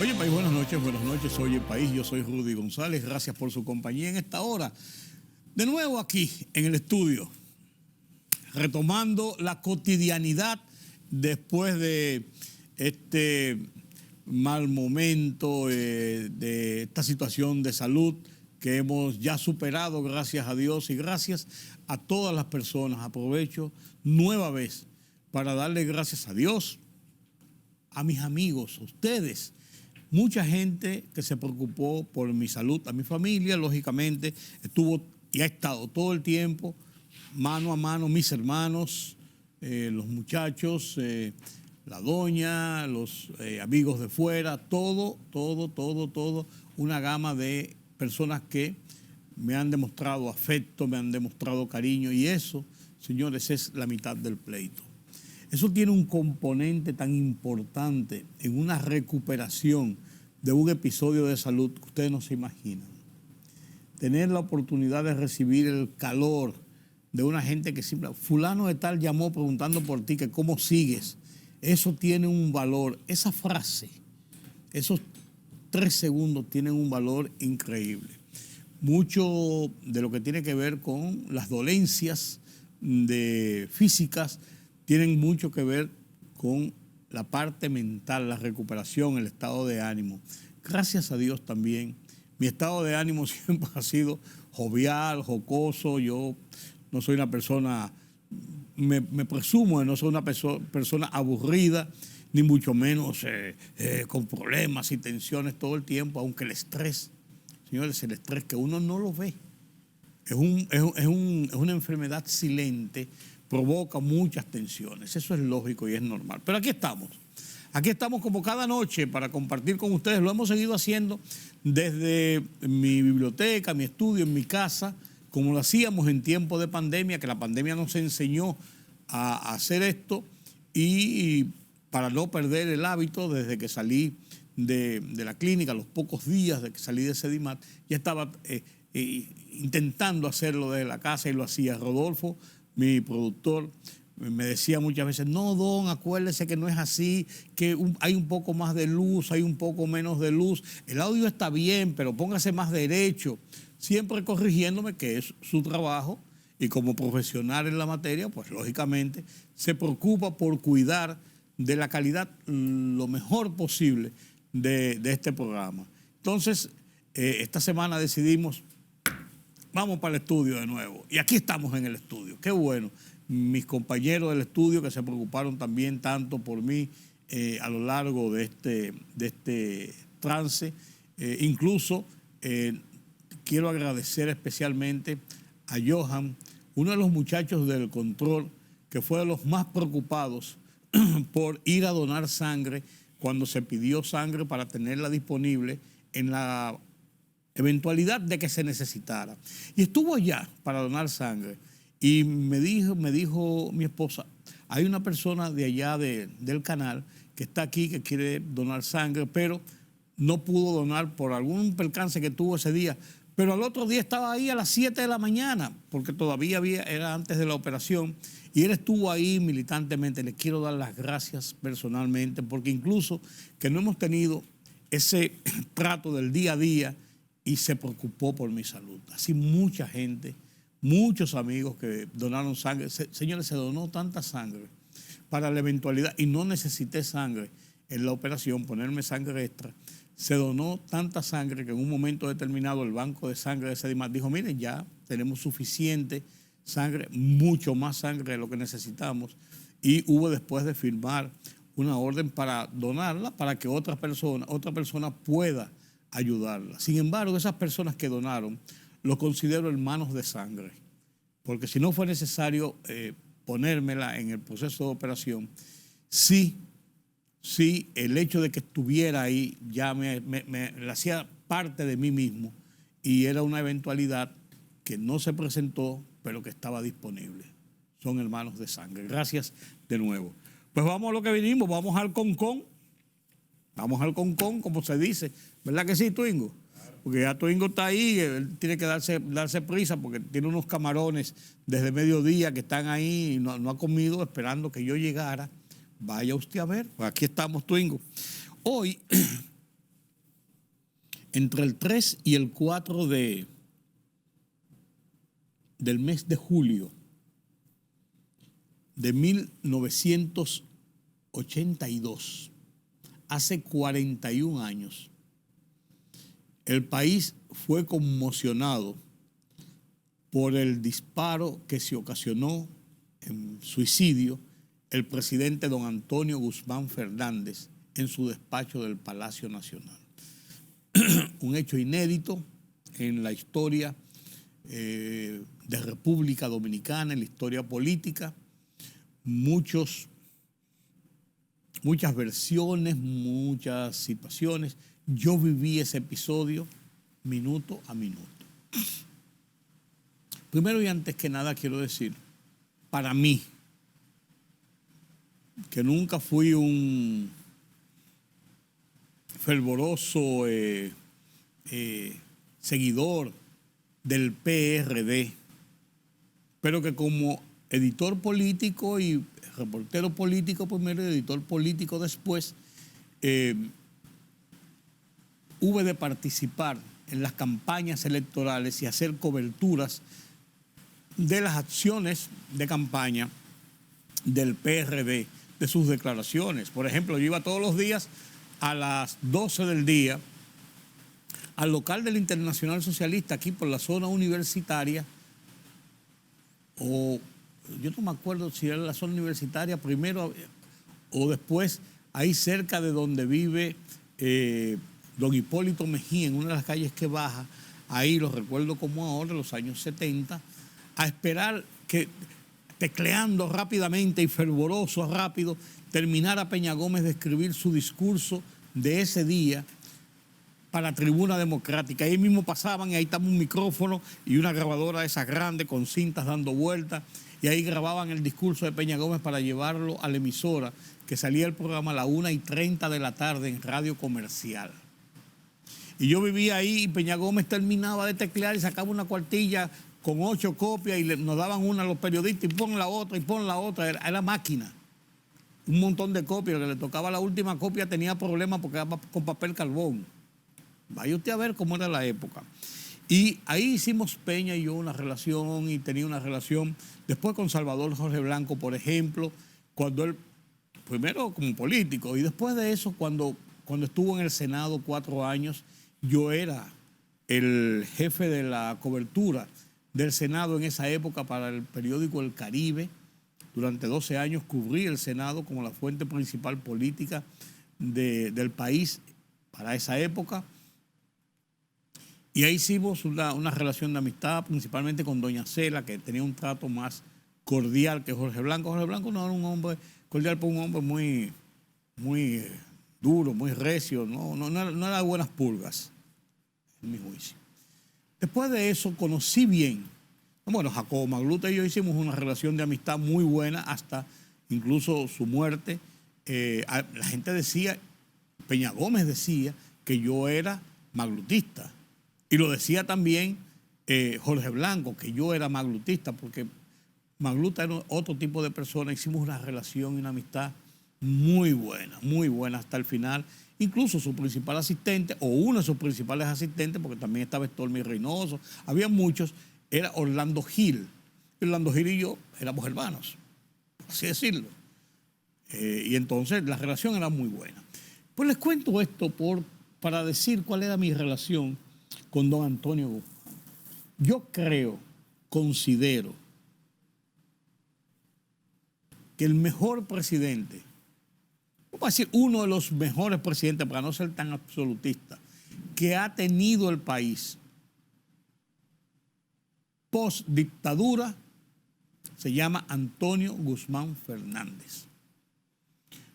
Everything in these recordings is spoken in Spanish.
Oye, país, buenas noches. Oye, país, yo soy Rudy González. Gracias por su compañía en esta hora. De nuevo aquí en el estudio, retomando la cotidianidad después de este mal momento, de esta situación de salud que hemos ya superado, gracias a Dios y gracias a todas las personas. Aprovecho nueva vez para darle gracias a Dios, a mis amigos, a ustedes. Mucha gente que se preocupó por mi salud, a mi familia, lógicamente, estuvo y ha estado todo el tiempo, mano a mano, mis hermanos, los muchachos, la doña, los amigos de fuera, todo, una gama de personas que me han demostrado afecto, me han demostrado cariño, y eso, señores, es la mitad del pleito. Eso tiene un componente tan importante en una recuperación de un episodio de salud que ustedes no se imaginan. Tener la oportunidad de recibir el calor de una gente que simplemente, fulano de tal llamó preguntando por ti, que cómo sigues. Eso tiene un valor. Esa frase, esos 3 segundos tienen un valor increíble. Mucho de lo que tiene que ver con las dolencias físicas tienen mucho que ver con la parte mental, la recuperación, el estado de ánimo. Gracias a Dios también, mi estado de ánimo siempre ha sido jovial, jocoso. Yo no soy una persona, me presumo de no ser una persona aburrida, ni mucho menos con problemas y tensiones todo el tiempo, aunque el estrés, señores, el estrés que uno no lo ve, es una enfermedad silente, provoca muchas tensiones. Eso es lógico y es normal. Pero aquí estamos como cada noche para compartir con ustedes. Lo hemos seguido haciendo desde mi biblioteca, mi estudio, en mi casa, como lo hacíamos en tiempo de pandemia, que la pandemia nos enseñó a hacer esto, y para no perder el hábito, desde que salí de la clínica, a los pocos días de que salí de Sedimat, ya estaba intentando hacerlo desde la casa, y lo hacía. Rodolfo, mi productor, me decía muchas veces: no, don, acuérdese que no es así, que hay un poco más de luz, hay un poco menos de luz, el audio está bien, pero póngase más derecho. Siempre corrigiéndome, que es su trabajo, y como profesional en la materia, pues lógicamente se preocupa por cuidar de la calidad lo mejor posible de este programa. Entonces, esta semana decidimos: vamos para el estudio de nuevo. Y aquí estamos en el estudio. Qué bueno. Mis compañeros del estudio, que se preocuparon también tanto por mí a lo largo de este trance. Incluso quiero agradecer especialmente a Johan, uno de los muchachos del control, que fue de los más preocupados por ir a donar sangre cuando se pidió sangre para tenerla disponible en la eventualidad de que se necesitara. Y estuvo allá para donar sangre. Y me dijo mi esposa: hay una persona de allá del canal que está aquí, que quiere donar sangre, pero no pudo donar por algún percance que tuvo ese día. Pero al otro día estaba ahí a las 7 de la mañana, porque todavía era antes de la operación, y él estuvo ahí militantemente. Le quiero dar las gracias personalmente, porque incluso que no hemos tenido ese trato del día a día, y se preocupó por mi salud. Así mucha gente, muchos amigos que donaron sangre. Señores, se donó tanta sangre para la eventualidad, y no necesité sangre en la operación, ponerme sangre extra. Se donó tanta sangre que en un momento determinado el banco de sangre de Sedimat dijo: miren, ya tenemos suficiente sangre, mucho más sangre de lo que necesitamos, y hubo después de firmar una orden para donarla, para que otra persona pueda ayudarla. Sin embargo, esas personas que donaron, los considero hermanos de sangre, porque si no fue necesario ponérmela en el proceso de operación, sí, el hecho de que estuviera ahí ya me hacía parte de mí mismo, y era una eventualidad que no se presentó, pero que estaba disponible. Son hermanos de sangre. Gracias de nuevo. Pues vamos a lo que vinimos, vamos al concón. Vamos al concón, como se dice. ¿Verdad que sí, Twingo? Porque ya Twingo está ahí, él tiene que darse prisa, porque tiene unos camarones desde mediodía que están ahí y no ha comido, esperando que yo llegara. Vaya usted a ver, pues aquí estamos, Twingo. Hoy entre el 3 y el 4 del mes de julio de 1982, hace 41 años, el país fue conmocionado por el disparo que se ocasionó en suicidio el presidente don Antonio Guzmán Fernández en su despacho del Palacio Nacional. Un hecho inédito en la historia de República Dominicana, en la historia política. Muchas versiones, muchas situaciones. Yo viví ese episodio minuto a minuto. Primero y antes que nada quiero decir, para mí, que nunca fui un fervoroso seguidor del PRD, pero que como editor político y reportero político primero y editor político después, hube de participar en las campañas electorales y hacer coberturas de las acciones de campaña del PRD, de sus declaraciones. Por ejemplo, yo iba todos los días a las 12 del día al local del Internacional Socialista, aquí por la zona universitaria, o yo no me acuerdo si era la zona universitaria primero o después, ahí cerca de donde vive don Hipólito Mejía, en una de las calles que baja, ahí lo recuerdo como ahora, en los años 70, a esperar que, tecleando rápidamente y fervoroso, rápido, terminara Peña Gómez de escribir su discurso de ese día para Tribuna Democrática. Ahí mismo pasaban y ahí estaba un micrófono y una grabadora de esas grandes con cintas dando vueltas, y ahí grababan el discurso de Peña Gómez para llevarlo a la emisora, que salía el programa a las 1:30 de la tarde en Radio Comercial. Y yo vivía ahí y Peña Gómez terminaba de teclear y sacaba una cuartilla con 8 copias y nos daban una a los periodistas y pon la otra y pon la otra. Era máquina. Un montón de copias. Que le tocaba la última copia tenía problemas porque era con papel carbón. Vaya usted a ver cómo era la época. Y ahí hicimos Peña y yo una relación, y tenía una relación después con Salvador Jorge Blanco, por ejemplo, cuando él, primero como político, y después de eso cuando estuvo en el Senado 4 años, yo era el jefe de la cobertura del Senado en esa época para el periódico El Caribe. Durante 12 años cubrí el Senado como la fuente principal política del país para esa época. Y ahí hicimos una relación de amistad, principalmente con doña Cela, que tenía un trato más cordial que Jorge Blanco. Jorge Blanco no era un hombre cordial, pero un hombre muy duro, muy recio, no era de buenas pulgas, en mi juicio. Después de eso conocí bien, bueno, Jacobo Magluta y yo hicimos una relación de amistad muy buena hasta incluso su muerte. La gente decía, Peña Gómez decía que yo era maglutista, y lo decía también Jorge Blanco, que yo era maglutista, porque Magluta era otro tipo de persona. Hicimos una relación y una amistad muy buena hasta el final. Incluso su principal asistente, o uno de sus principales asistentes, porque también estaba Stormy Reynoso, había muchos, era Orlando Gil. Orlando Gil y yo éramos hermanos, por así decirlo. Y entonces la relación era muy buena. Pues les cuento esto para decir cuál era mi relación con don Antonio Guzmán. Yo considero que el mejor presidente, vamos a decir uno de los mejores presidentes, para no ser tan absolutista, que ha tenido el país post-dictadura, se llama Antonio Guzmán Fernández.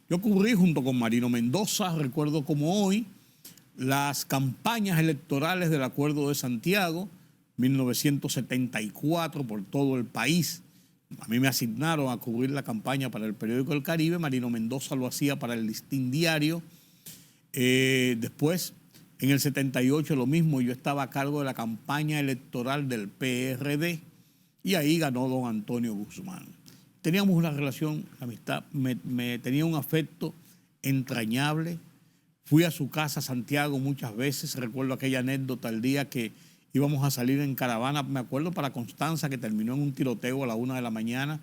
Yo cubrí junto con Marino Mendoza, recuerdo como hoy, las campañas electorales del Acuerdo de Santiago, 1974, por todo el país. A mí me asignaron a cubrir la campaña para el periódico El Caribe, Marino Mendoza lo hacía para el Listín Diario. Después, en el 78, lo mismo, yo estaba a cargo de la campaña electoral del PRD, y ahí ganó don Antonio Guzmán. Teníamos una relación, amistad, me tenía un afecto entrañable, Fui a su casa, Santiago, muchas veces. Recuerdo aquella anécdota el día que íbamos a salir en caravana, me acuerdo, para Constanza, que terminó en un tiroteo a la 1 de la mañana.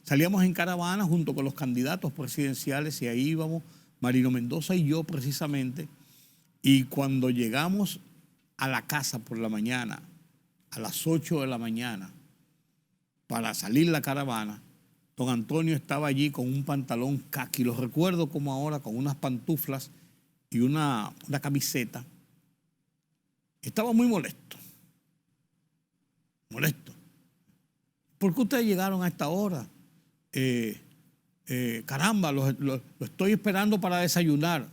Salíamos en caravana junto con los candidatos presidenciales y ahí íbamos, Marino Mendoza y yo precisamente. Y cuando llegamos a la casa por la mañana, a las 8 de la mañana, para salir la caravana, don Antonio estaba allí con un pantalón caqui, lo recuerdo como ahora, con unas pantuflas y una camiseta. Estaba muy molesto. ¿Por qué ustedes llegaron a esta hora? Caramba, lo estoy esperando para desayunar.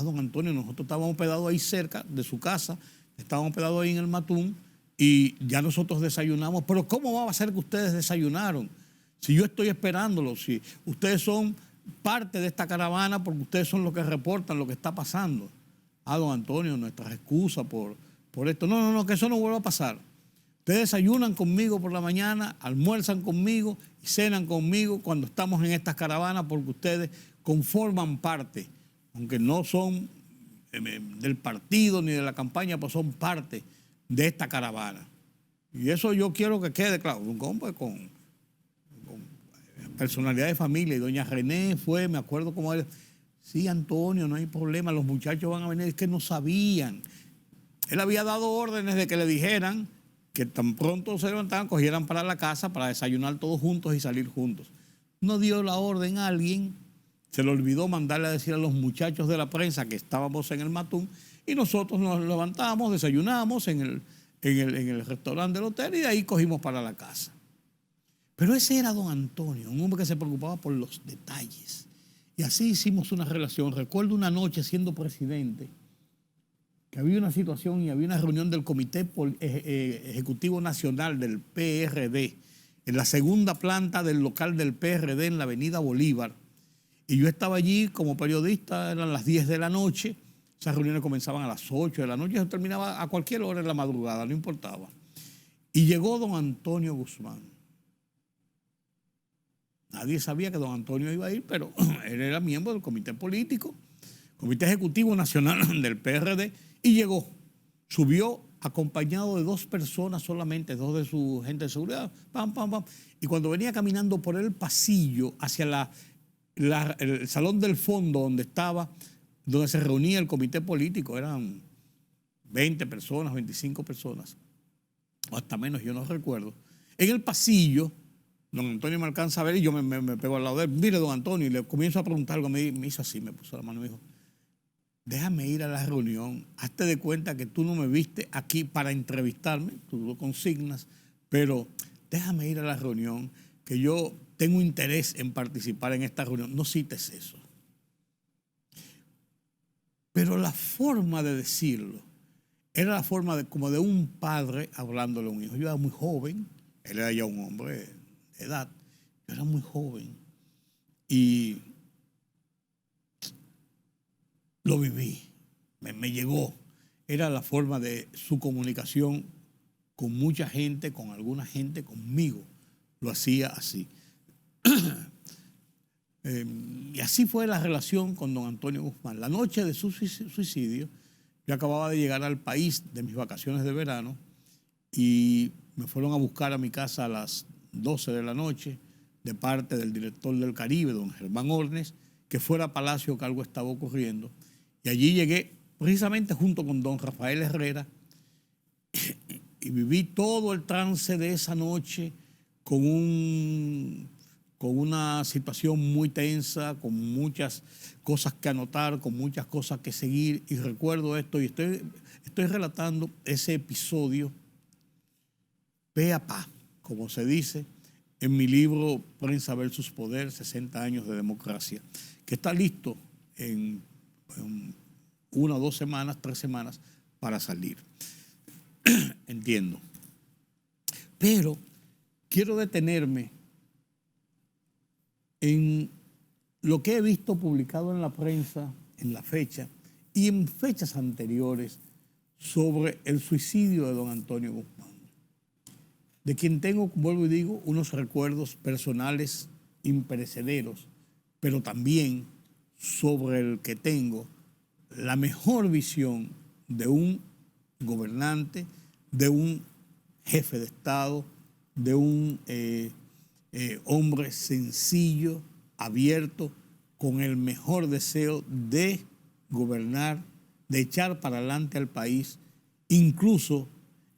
Don Antonio, nosotros estábamos hospedados ahí cerca de su casa, estábamos hospedados ahí en el Matún y ya nosotros desayunamos. Pero ¿cómo va a ser que ustedes desayunaron? Si yo estoy esperándolos, si ustedes son parte de esta caravana porque ustedes son los que reportan lo que está pasando. Don Antonio, nuestras excusas por esto. No, que eso no vuelva a pasar. Ustedes desayunan conmigo por la mañana, almuerzan conmigo y cenan conmigo cuando estamos en estas caravanas porque ustedes conforman parte, aunque no son del partido ni de la campaña, pues son parte de esta caravana. Y eso yo quiero que quede claro, con personalidad de familia. Y doña René fue, me acuerdo como él, sí, Antonio, no hay problema, los muchachos van a venir, es que no sabían. Él había dado órdenes de que le dijeran que tan pronto se levantaban, cogieran para la casa para desayunar todos juntos y salir juntos. No dio la orden a alguien, se le olvidó mandarle a decir a los muchachos de la prensa que estábamos en el Matún y nosotros nos levantamos, desayunamos en el restaurante del hotel y de ahí cogimos para la casa. Pero ese era don Antonio, un hombre que se preocupaba por los detalles. Y así hicimos una relación. Recuerdo una noche siendo presidente, que había una situación y había una reunión del Comité Ejecutivo Nacional del PRD en la segunda planta del local del PRD en la avenida Bolívar. Y yo estaba allí como periodista, eran las 10 de la noche, esas reuniones comenzaban a las 8 de la noche, eso terminaba a cualquier hora en la madrugada, no importaba. Y llegó don Antonio Guzmán. Nadie sabía que don Antonio iba a ir, pero él era miembro del comité político, Comité Ejecutivo Nacional del PRD, y llegó, subió acompañado de 2 personas solamente, 2 de su gente de seguridad, pam. Y cuando venía caminando por el pasillo hacia el salón del fondo donde se reunía el comité político, eran 20 personas, 25 personas, o hasta menos, yo no recuerdo. En el pasillo, don Antonio me alcanza a ver y yo me pego al lado de él. Mire, don Antonio, y le comienzo a preguntar algo, me hizo así, me puso la mano y me dijo, déjame ir a la reunión, hazte de cuenta que tú no me viste aquí para entrevistarme, tú lo consignas, pero déjame ir a la reunión, que yo tengo interés en participar en esta reunión. No cites eso. Pero la forma de decirlo era la forma como de un padre hablándole a un hijo. Yo era muy joven, él era ya un hombre de edad, yo era muy joven y lo viví, me llegó. Era la forma de su comunicación con mucha gente, con alguna gente, conmigo. Lo hacía así. Y así fue la relación con don Antonio Guzmán. La noche de su suicidio, yo acababa de llegar al país de mis vacaciones de verano y me fueron a buscar a mi casa a las 12 de la noche de parte del director del Caribe, don Germán Ornes, que fuera a Palacio que algo estaba ocurriendo. Y allí llegué precisamente junto con don Rafael Herrera y viví todo el trance de esa noche con una situación muy tensa, con muchas cosas que anotar, con muchas cosas que seguir. Y recuerdo esto y estoy relatando ese episodio pe a pa, como se dice en mi libro Prensa versus Poder, 60 años de democracia, que está listo en 1 o 2 semanas, 3 semanas para salir. Entiendo. Pero quiero detenerme en lo que he visto publicado en la prensa, en la fecha y en fechas anteriores sobre el suicidio de don Antonio Guzmán, de quien tengo, vuelvo y digo, unos recuerdos personales imperecederos, pero también sobre el que tengo la mejor visión de un gobernante, de un jefe de Estado, de un hombre sencillo, abierto, con el mejor deseo de gobernar, de echar para adelante al país, incluso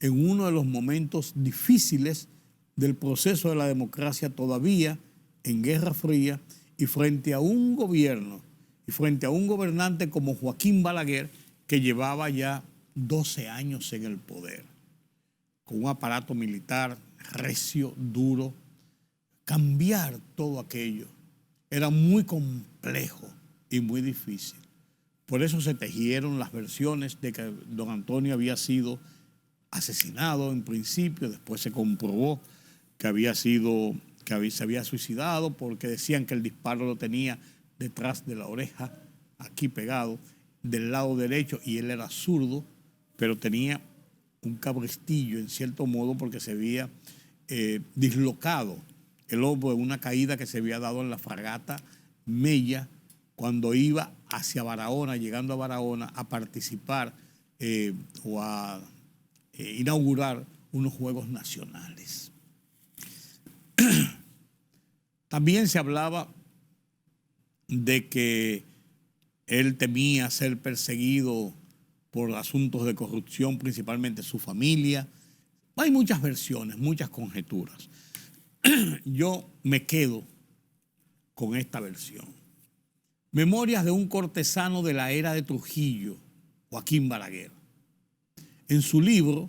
en uno de los momentos difíciles del proceso de la democracia, todavía en Guerra Fría, y frente a un gobierno y frente a un gobernante como Joaquín Balaguer, que llevaba ya 12 años en el poder, con un aparato militar recio, duro. Cambiar todo aquello era muy complejo y muy difícil. Por eso se tejieron las versiones de que don Antonio había sido asesinado en principio, después se comprobó que se había suicidado, porque decían que el disparo lo tenía detrás de la oreja, aquí pegado, del lado derecho, y él era zurdo, pero tenía un cabrestillo en cierto modo porque se había dislocado el hombro en una caída que se había dado en la fragata Mella cuando iba hacia Barahona, llegando a Barahona, a participar o a inaugurar unos Juegos Nacionales. También se hablaba de que él temía ser perseguido por asuntos de corrupción, principalmente su familia. Hay muchas versiones, muchas conjeturas. Yo me quedo con esta versión. Memorias de un cortesano de la era de Trujillo, Joaquín Balaguer. En su libro,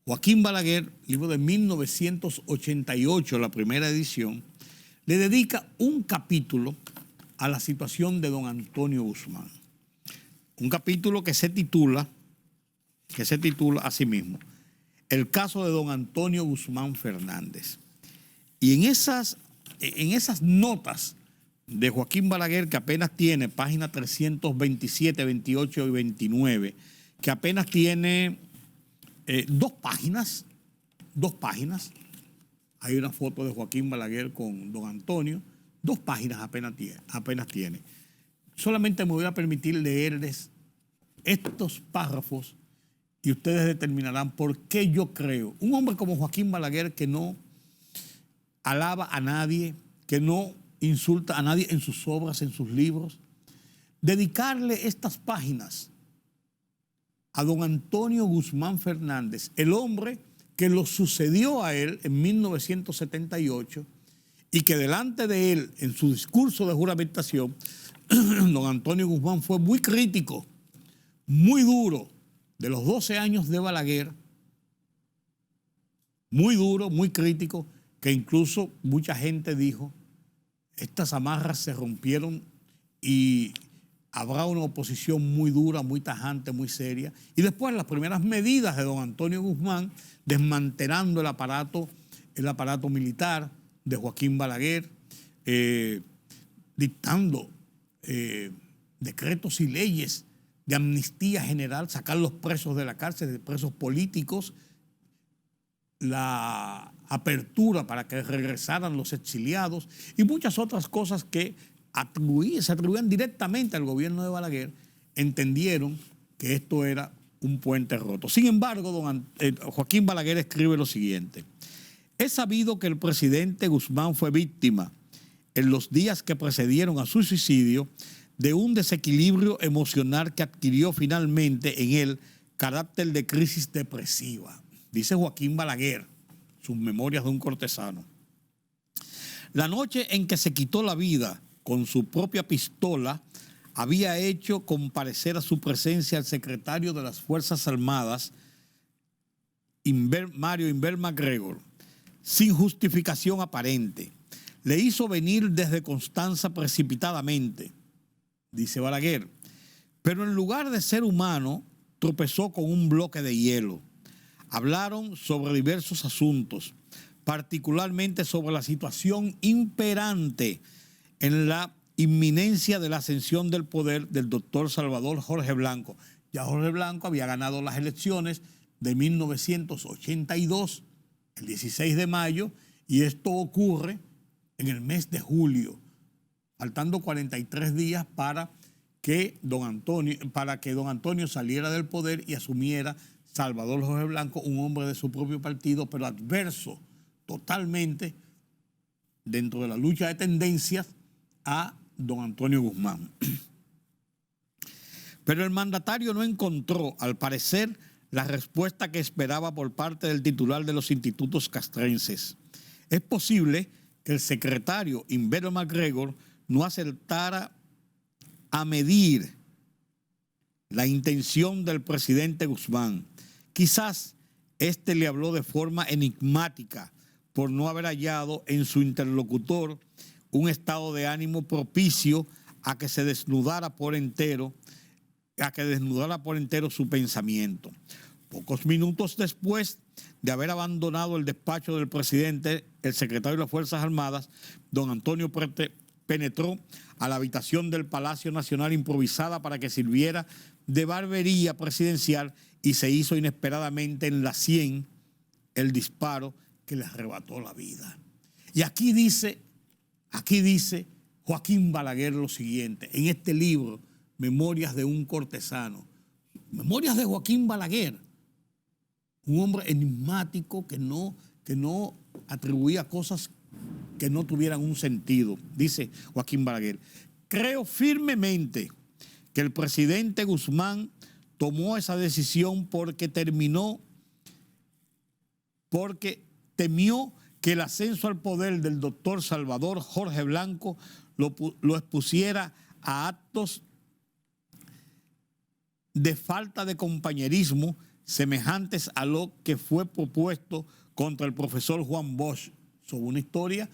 Joaquín Balaguer, libro de 1988, la primera edición, le dedica un capítulo a la situación de don Antonio Guzmán. Un capítulo que se titula así mismo, El caso de don Antonio Guzmán Fernández. Y en esas notas de Joaquín Balaguer, que apenas tiene páginas 327, 28 y 29, que apenas tiene dos páginas, hay una foto de Joaquín Balaguer con don Antonio, 2 páginas apenas tiene. Solamente me voy a permitir leerles estos párrafos y ustedes determinarán por qué yo creo. Un hombre como Joaquín Balaguer, que no alaba a nadie, que no insulta a nadie en sus obras, en sus libros, dedicarle estas páginas a don Antonio Guzmán Fernández, el hombre que lo sucedió a él en 1978 y que delante de él, en su discurso de juramentación, don Antonio Guzmán fue muy crítico, muy duro de los 12 años de Balaguer, muy duro, muy crítico, que incluso mucha gente dijo, estas amarras se rompieron y habrá una oposición muy dura, muy tajante, muy seria. Y después las primeras medidas de don Antonio Guzmán, desmantelando el aparato militar de Joaquín Balaguer, dictando decretos y leyes de amnistía general, sacar los presos de la cárcel, de presos políticos, la apertura para que regresaran los exiliados y muchas otras cosas que se atribuían directamente al gobierno de Balaguer, entendieron que esto era un puente roto. Sin embargo, Joaquín Balaguer escribe lo siguiente: es sabido que el presidente Guzmán fue víctima, en los días que precedieron a su suicidio, de un desequilibrio emocional que adquirió finalmente en él carácter de crisis depresiva. Dice Joaquín Balaguer, sus memorias de un cortesano. La noche en que se quitó la vida con su propia pistola, había hecho comparecer a su presencia al secretario de las Fuerzas Armadas, Mario Inver MacGregor, sin justificación aparente. Le hizo venir desde Constanza precipitadamente, dice Balaguer, pero en lugar de ser humano, tropezó con un bloque de hielo. Hablaron sobre diversos asuntos, particularmente sobre la situación imperante en la inminencia de la ascensión del poder del doctor Salvador Jorge Blanco. Ya Jorge Blanco había ganado las elecciones de 1982, el 16 de mayo, y esto ocurre en el mes de julio, faltando 43 días para para que don Antonio saliera del poder y asumiera Salvador Jorge Blanco, un hombre de su propio partido, pero adverso totalmente dentro de la lucha de tendencias a don Antonio Guzmán. Pero el mandatario no encontró, al parecer, la respuesta que esperaba por parte del titular de los institutos castrenses. Es posible que el secretario Humberto McGregor no acertara a medir la intención del presidente Guzmán. Quizás este le habló de forma enigmática por no haber hallado en su interlocutor un estado de ánimo propicio a que desnudara por entero su pensamiento. Pocos minutos después de haber abandonado el despacho del presidente, el secretario de las Fuerzas Armadas, don Antonio penetró a la habitación del Palacio Nacional improvisada para que sirviera de barbería presidencial y se hizo inesperadamente en la sien el disparo que le arrebató la vida. Y aquí dice Joaquín Balaguer lo siguiente, en este libro, Memorias de un cortesano. Memorias de Joaquín Balaguer, un hombre enigmático que no atribuía cosas que no tuvieran un sentido. Dice Joaquín Balaguer: creo firmemente que el presidente Guzmán tomó esa decisión porque temió que el ascenso al poder del doctor Salvador Jorge Blanco lo expusiera a actos de falta de compañerismo semejantes a lo que fue propuesto contra el profesor Juan Bosch, sobre una historia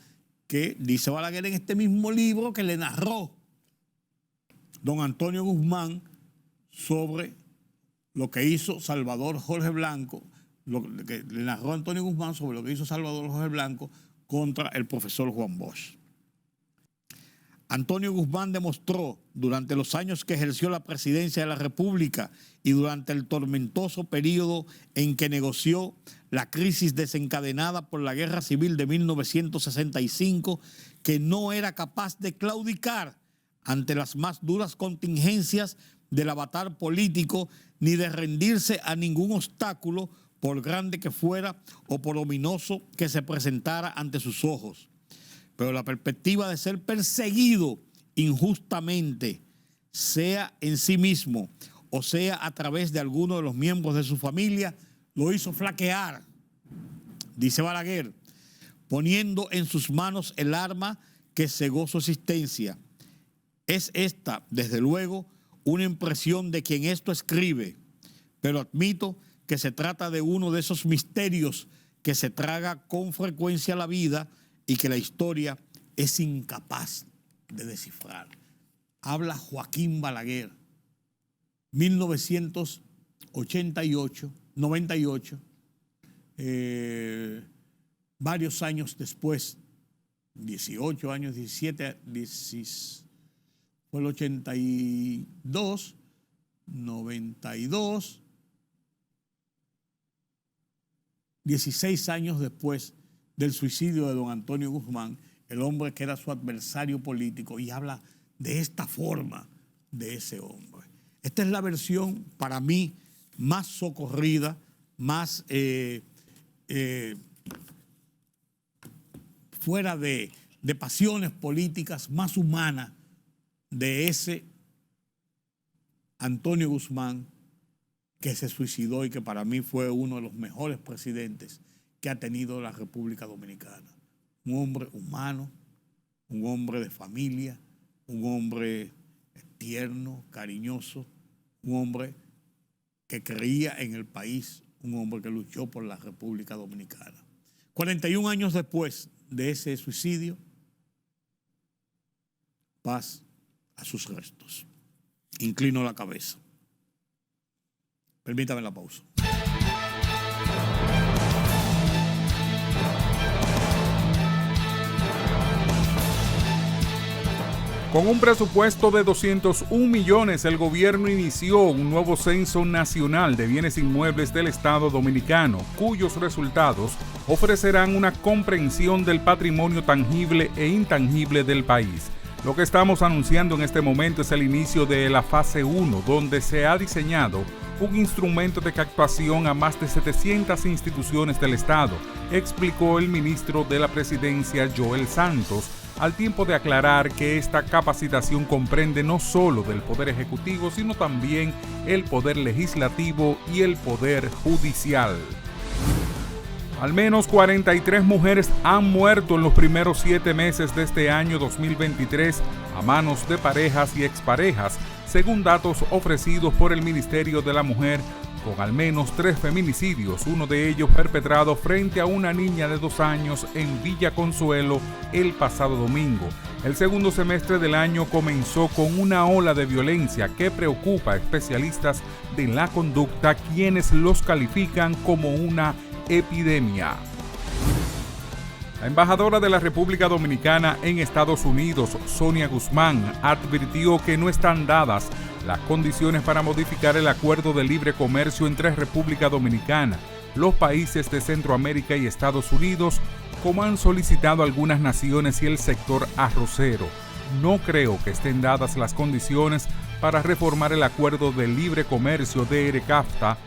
que dice Balaguer en este mismo libro que le narró don Antonio Guzmán sobre lo que hizo Salvador Jorge Blanco, lo que le narró Antonio Guzmán sobre lo que hizo Salvador Jorge Blanco contra el profesor Juan Bosch. Antonio Guzmán demostró durante los años que ejerció la presidencia de la República y durante el tormentoso periodo en que negoció la crisis desencadenada por la Guerra Civil de 1965, que no era capaz de claudicar ante las más duras contingencias del avatar político ni de rendirse a ningún obstáculo, por grande que fuera o por ominoso que se presentara ante sus ojos. Pero la perspectiva de ser perseguido injustamente, sea en sí mismo o sea a través de alguno de los miembros de su familia, lo hizo flaquear, dice Balaguer, poniendo en sus manos el arma que cegó su existencia. Es esta, desde luego, una impresión de quien esto escribe, pero admito que se trata de uno de esos misterios que se traga con frecuencia la vida y que la historia es incapaz de descifrar. Habla Joaquín Balaguer, 98, varios años después, 18 años, 17, fue el 82, 92, 16 años después del suicidio de don Antonio Guzmán, el hombre que era su adversario político, y habla de esta forma de ese hombre. Esta es la versión, para mí, más socorrida, más fuera de pasiones políticas, más humana de ese Antonio Guzmán que se suicidó y que para mí fue uno de los mejores presidentes que ha tenido la República Dominicana. Un hombre humano, un hombre de familia, un hombre tierno, cariñoso, un hombre que creía en el país, un hombre que luchó por la República Dominicana. 41 años después de ese suicidio, paz a sus restos. Inclino la cabeza. Permítame la pausa. Con un presupuesto de 201 millones, el gobierno inició un nuevo censo nacional de bienes inmuebles del Estado Dominicano, cuyos resultados ofrecerán una comprensión del patrimonio tangible e intangible del país. Lo que estamos anunciando en este momento es el inicio de la fase 1, donde se ha diseñado un instrumento de captación a más de 700 instituciones del Estado, explicó el ministro de la Presidencia, Joel Santos, al tiempo de aclarar que esta capacitación comprende no solo del Poder Ejecutivo, sino también el Poder Legislativo y el Poder Judicial. Al menos 43 mujeres han muerto en los primeros 7 meses de este año 2023 a manos de parejas y exparejas, según datos ofrecidos por el Ministerio de la Mujer, con al menos 3 feminicidios, uno de ellos perpetrado frente a una niña de 2 años en Villa Consuelo el pasado domingo. El segundo semestre del año comenzó con una ola de violencia que preocupa a especialistas de la conducta, quienes los califican como una epidemia. La embajadora de la República Dominicana en Estados Unidos, Sonia Guzmán, advirtió que no están dadas las condiciones para modificar el acuerdo de libre comercio entre República Dominicana, los países de Centroamérica y Estados Unidos, como han solicitado algunas naciones y el sector arrocero. No creo que estén dadas las condiciones para reformar el acuerdo de libre comercio de ERECAFTA,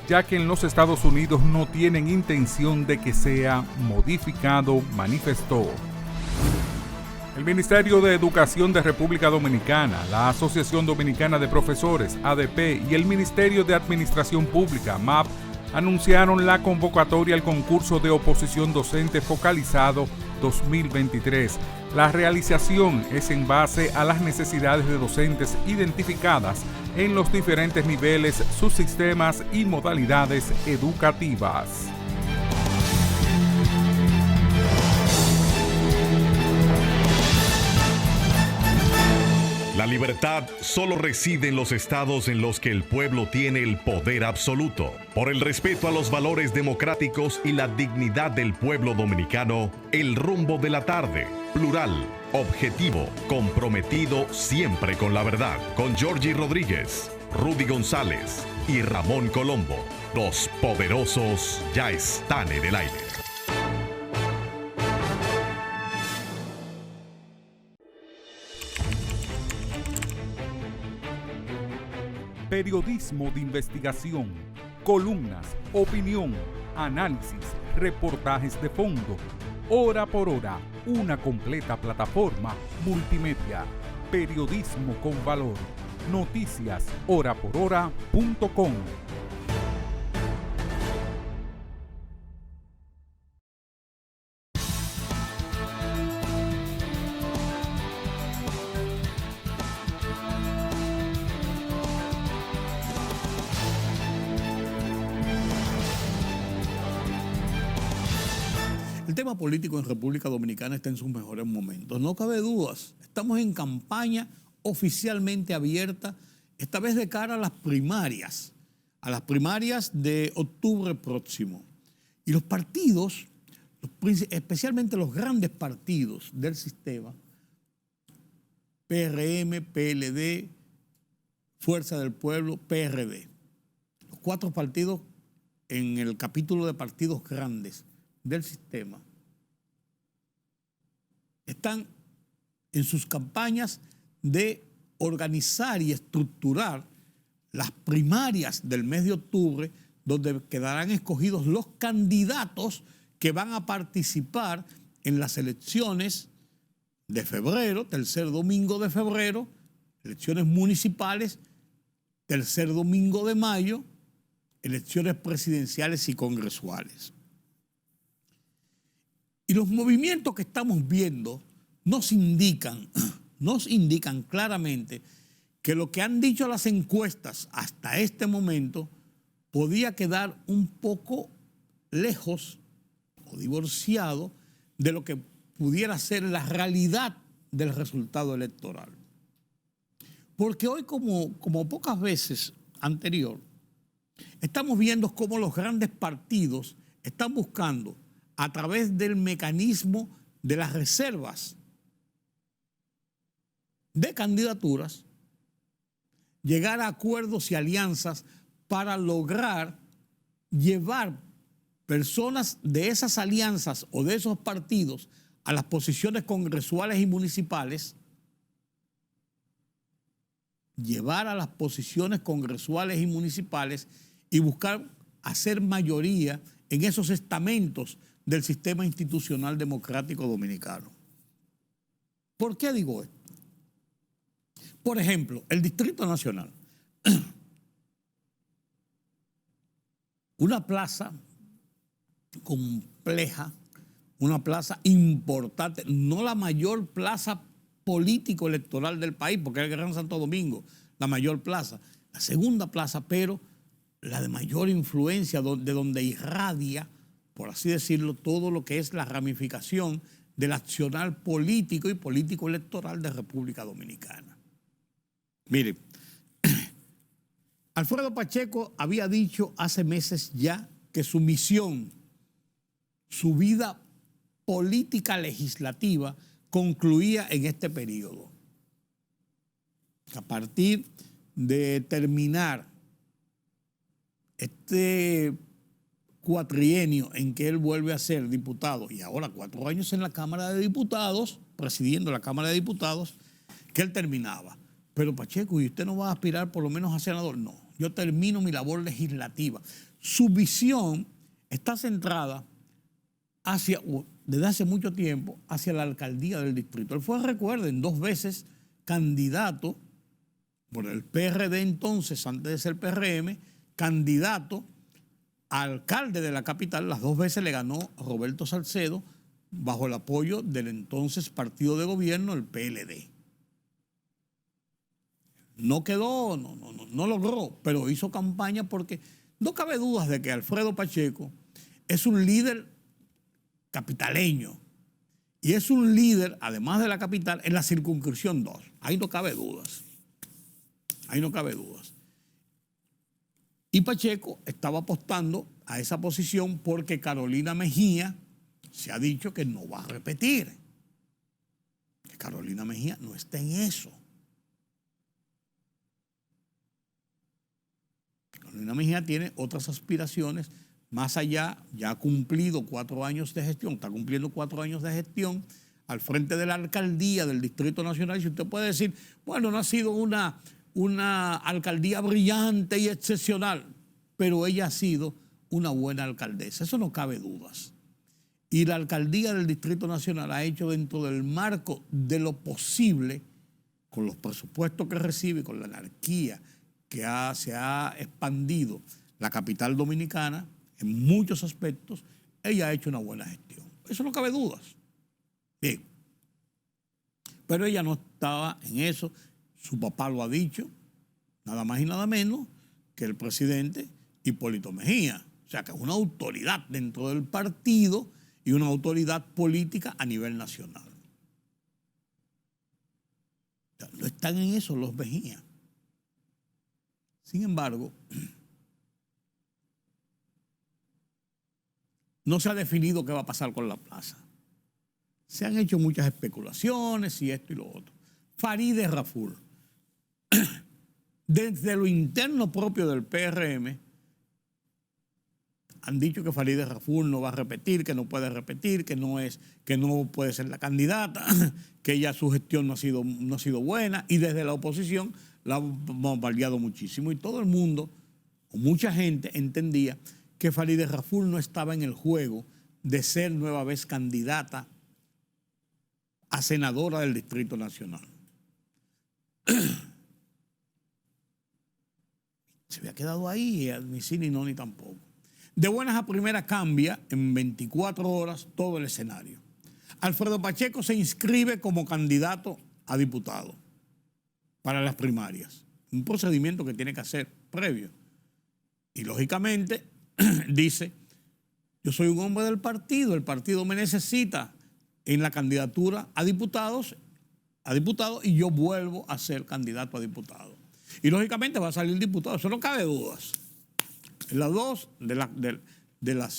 ya que en los Estados Unidos no tienen intención de que sea modificado, manifestó. El Ministerio de Educación de República Dominicana, la Asociación Dominicana de Profesores, ADP, y el Ministerio de Administración Pública, MAP, anunciaron la convocatoria al concurso de oposición docente focalizado 2023. La realización es en base a las necesidades de docentes identificadas en los diferentes niveles, subsistemas y modalidades educativas. La libertad solo reside en los estados en los que el pueblo tiene el poder absoluto. Por el respeto a los valores democráticos y la dignidad del pueblo dominicano, el rumbo de la tarde, plural, objetivo, comprometido siempre con la verdad. Con Georgie Rodríguez, Rudy González y Ramón Colombo. Los poderosos ya están en el aire. Periodismo de investigación, columnas, opinión, análisis, reportajes de fondo. Hora por hora, una completa plataforma multimedia. Periodismo con valor. Noticias horaporhora.com. El tema político en República Dominicana está en sus mejores momentos. No cabe dudas. Estamos en campaña oficialmente abierta, esta vez de cara a las primarias de octubre próximo. Y los partidos, especialmente los grandes partidos del sistema, PRM, PLD, Fuerza del Pueblo, PRD, los 4 partidos en el capítulo de partidos grandes del sistema, están en sus campañas de organizar y estructurar las primarias del mes de octubre, donde quedarán escogidos los candidatos que van a participar en las elecciones de febrero, tercer domingo de febrero, elecciones municipales, tercer domingo de mayo, elecciones presidenciales y congresuales. Y los movimientos que estamos viendo nos indican claramente que lo que han dicho las encuestas hasta este momento podía quedar un poco lejos o divorciado de lo que pudiera ser la realidad del resultado electoral. Porque hoy, como pocas veces anterior, estamos viendo cómo los grandes partidos están buscando, a través del mecanismo de las reservas de candidaturas, llegar a acuerdos y alianzas para lograr llevar personas de esas alianzas o de esos partidos a las posiciones congresuales y municipales llevar a las posiciones congresuales y municipales y buscar hacer mayoría en esos estamentos del sistema institucional democrático dominicano. ¿Por qué digo esto? Por ejemplo, el Distrito Nacional. Una plaza compleja, una plaza importante, no la mayor plaza político-electoral del país, porque es el Gran Santo Domingo, la mayor plaza. La segunda plaza, pero la de mayor influencia, de donde irradia, por así decirlo, todo lo que es la ramificación del accionar político y político-electoral de República Dominicana. Mire, Alfredo Pacheco había dicho hace meses ya que su misión, su vida política legislativa concluía en este periodo. A partir de terminar este cuatrienio en que él vuelve a ser diputado y ahora 4 años en la Cámara de Diputados, presidiendo la Cámara de Diputados, que él terminaba. Pero Pacheco, ¿y usted no va a aspirar por lo menos a senador? No, yo termino mi labor legislativa. Su visión está centrada desde hace mucho tiempo hacia la alcaldía del distrito. Él fue, recuerden, 2 veces candidato por el PRD entonces, antes de ser PRM, candidato a alcalde de la capital. Las 2 veces le ganó Roberto Salcedo bajo el apoyo del entonces partido de gobierno, el PLD. No quedó, no logró, pero hizo campaña porque no cabe dudas de que Alfredo Pacheco es un líder capitaleño y es un líder, además de la capital, en la circunscripción 2. Ahí no cabe dudas. Ahí no cabe dudas. Y Pacheco estaba apostando a esa posición porque Carolina Mejía se ha dicho que no va a repetir. Que Carolina Mejía no está en eso. Carolina Mejía tiene otras aspiraciones más allá, ya ha cumplido 4 años de gestión, está cumpliendo 4 años de gestión al frente de la alcaldía del Distrito Nacional. Y usted puede decir, bueno, no ha sido una alcaldía brillante y excepcional, pero ella ha sido una buena alcaldesa, eso no cabe dudas. Y la alcaldía del Distrito Nacional ha hecho dentro del marco de lo posible, con los presupuestos que recibe, con la anarquía que se ha expandido la capital dominicana en muchos aspectos, ella ha hecho una buena gestión. Eso no cabe dudas. Bien. Pero ella no estaba en eso. Su papá lo ha dicho, nada más y nada menos que el presidente Hipólito Mejía. O sea, que es una autoridad dentro del partido y una autoridad política a nivel nacional. O sea, no están en eso los Mejía. Sin embargo, no se ha definido qué va a pasar con la plaza. Se han hecho muchas especulaciones y esto y lo otro. Farideh Raful, desde lo interno propio del PRM, han dicho que Farideh Raful no va a repetir, que no puede repetir, que no puede ser la candidata, que ella su gestión no ha sido buena, y desde la oposición la han bombardeado muchísimo. Y todo el mundo, o mucha gente, entendía que Farideh Raful no estaba en el juego de ser nueva vez candidata a senadora del Distrito Nacional. Se había quedado ahí, ni sí, ni no, ni tampoco. De buenas a primeras cambia en 24 horas todo el escenario. Alfredo Pacheco se inscribe como candidato a diputado para las primarias. Un procedimiento que tiene que hacer previo. Y lógicamente dice, yo soy un hombre del partido, el partido me necesita en la candidatura a diputado y yo vuelvo a ser candidato a diputado. Y lógicamente va a salir diputado, eso no cabe dudas. En las 2 de las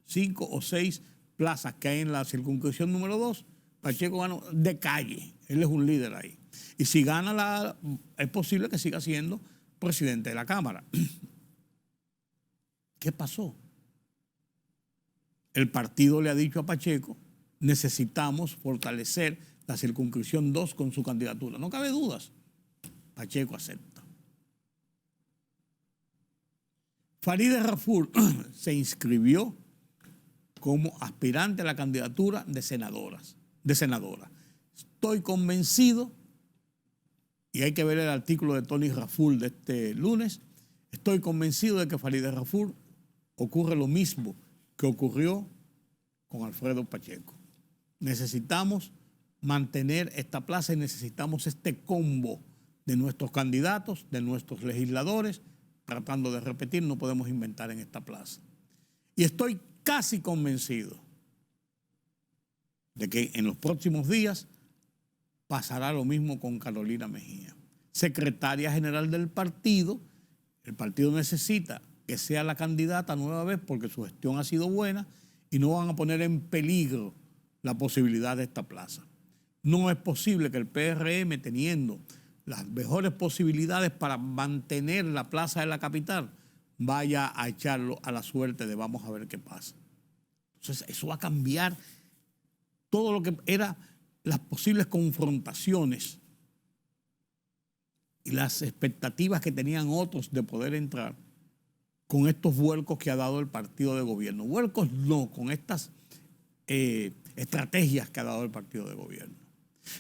5 o 6 plazas que hay en la circunscripción número 2, Pacheco ganó de calle, él es un líder ahí. Y si gana es posible que siga siendo presidente de la Cámara. ¿Qué pasó? El partido le ha dicho a Pacheco, necesitamos fortalecer la circunscripción 2 con su candidatura. No cabe dudas. Pacheco acepta. Farideh Raful se inscribió como aspirante a la candidatura de senadora. Estoy convencido, y hay que ver el artículo de Tony Raful de este lunes, estoy convencido de que Farideh Raful ocurre lo mismo que ocurrió con Alfredo Pacheco. Necesitamos mantener esta plaza y necesitamos este combo de nuestros candidatos, de nuestros legisladores, tratando de repetir, no podemos inventar en esta plaza. Y estoy casi convencido de que en los próximos días pasará lo mismo con Carolina Mejía, secretaria general del partido. El partido necesita que sea la candidata nueva vez porque su gestión ha sido buena y no van a poner en peligro la posibilidad de esta plaza. No es posible que el PRM, teniendo las mejores posibilidades para mantener la plaza de la capital, vaya a echarlo a la suerte de vamos a ver qué pasa. Entonces eso va a cambiar todo lo que eran las posibles confrontaciones y las expectativas que tenían otros de poder entrar con estos vuelcos que ha dado el partido de gobierno. Vuelcos no, con estas estrategias que ha dado el partido de gobierno.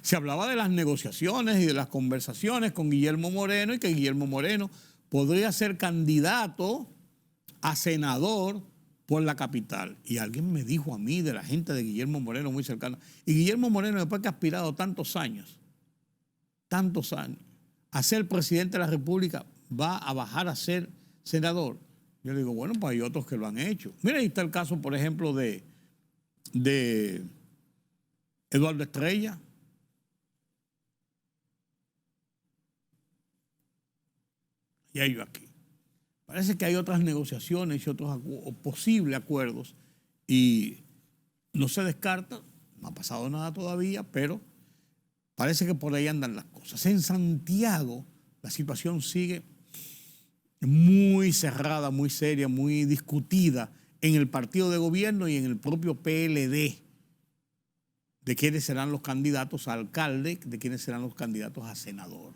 Se hablaba de las negociaciones y de las conversaciones con Guillermo Moreno y que Guillermo Moreno podría ser candidato a senador por la capital. Y alguien me dijo a mí, de la gente de Guillermo Moreno muy cercana, y Guillermo Moreno, después que ha aspirado tantos años, a ser presidente de la República, va a bajar a ser senador. Yo le digo, bueno, pues hay otros que lo han hecho. Mira, ahí está el caso, por ejemplo, de Eduardo Estrella. Y hay yo aquí. Parece que hay otras negociaciones y otros posibles acuerdos y no se descarta, no ha pasado nada todavía, pero parece que por ahí andan las cosas. En Santiago la situación sigue muy cerrada, muy seria, muy discutida en el partido de gobierno y en el propio PLD, de quiénes serán los candidatos a alcalde, de quiénes serán los candidatos a senador.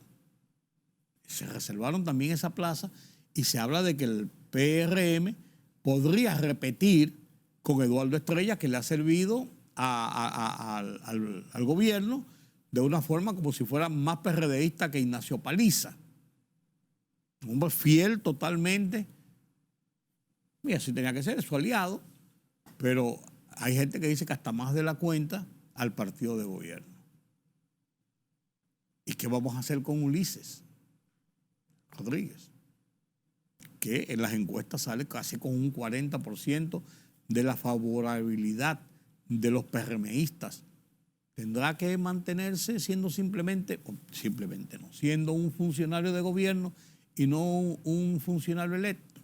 Se reservaron también esa plaza y se habla de que el PRM podría repetir con Eduardo Estrella, que le ha servido al gobierno de una forma como si fuera más PRDista que Ignacio Paliza. Un hombre fiel totalmente. Y así tenía que ser, es su aliado. Pero hay gente que dice que hasta más de la cuenta al partido de gobierno. ¿Y qué vamos a hacer con Ulises Rodríguez? Que en las encuestas sale casi con un 40% de la favorabilidad de los PRMistas. Tendrá que mantenerse siendo simplemente no, siendo un funcionario de gobierno y no un funcionario electo.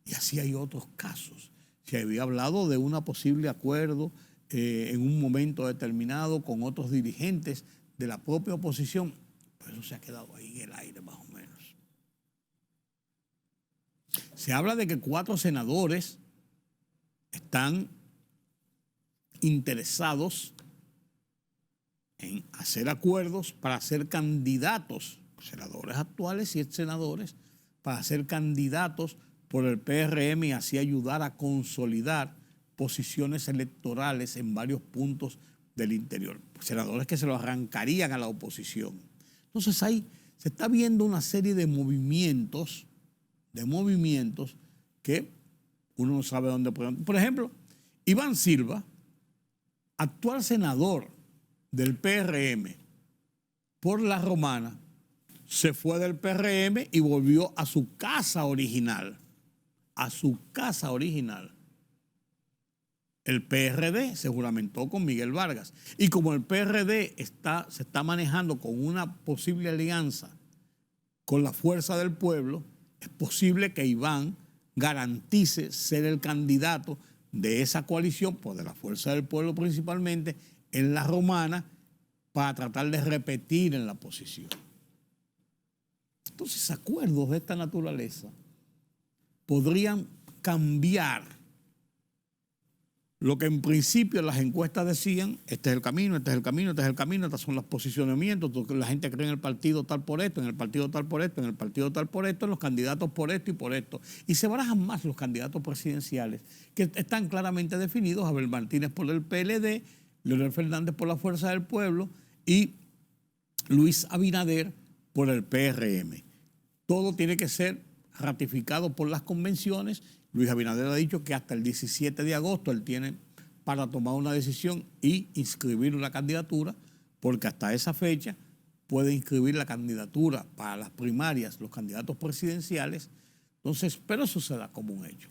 Y así hay otros casos. Se había hablado de un posible acuerdo en un momento determinado con otros dirigentes de la propia oposición, pero eso se ha quedado ahí en el aire más o menos. Se habla de que 4 senadores están interesados en hacer acuerdos para ser candidatos, senadores actuales y ex senadores, para ser candidatos por el PRM y así ayudar a consolidar posiciones electorales en varios puntos del interior. Senadores que se lo arrancarían a la oposición. Entonces ahí se está viendo una serie de movimientos que uno no sabe dónde pueden. Por ejemplo, Iván Silva, actual senador del PRM por La Romana, se fue del PRM y volvió a su casa original. A su casa original. El PRD se juramentó con Miguel Vargas. Y como el PRD se está manejando con una posible alianza con la Fuerza del Pueblo, es posible que Iván garantice ser el candidato de esa coalición, pues de la Fuerza del Pueblo principalmente, en La Romana, para tratar de repetir en la posición. Entonces, acuerdos de esta naturaleza podrían cambiar lo que en principio las encuestas decían, este es el camino, este es el camino, este es el camino, estos son los posicionamientos, la gente cree en el partido tal por esto, en el partido tal por esto, en el partido tal por esto, en los candidatos por esto y por esto. Y se barajan más los candidatos presidenciales, que están claramente definidos: Abel Martínez por el PLD, Leonel Fernández por la Fuerza del Pueblo y Luis Abinader por el PRM. Todo tiene que ser ratificado por las convenciones. Luis Abinader ha dicho que hasta el 17 de agosto él tiene para tomar una decisión y inscribir una candidatura, porque hasta esa fecha puede inscribir la candidatura para las primarias, los candidatos presidenciales. Entonces, pero eso se da como un hecho.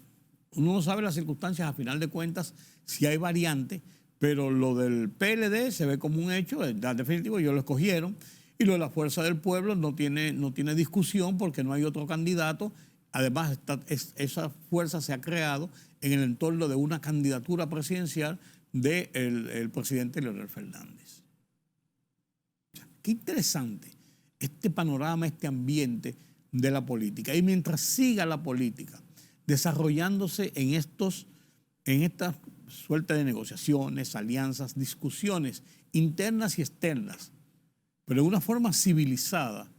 Uno no sabe las circunstancias, a final de cuentas, si hay variante, pero lo del PLD se ve como un hecho, en definitivo ellos lo escogieron, y lo de la Fuerza del Pueblo no tiene discusión porque no hay otro candidato. Además, esa fuerza se ha creado en el entorno de una candidatura presidencial del presidente Leonel Fernández. O sea, qué interesante este panorama, este ambiente de la política. Y mientras siga la política desarrollándose en esta suerte de negociaciones, alianzas, discusiones internas y externas, pero de una forma civilizada,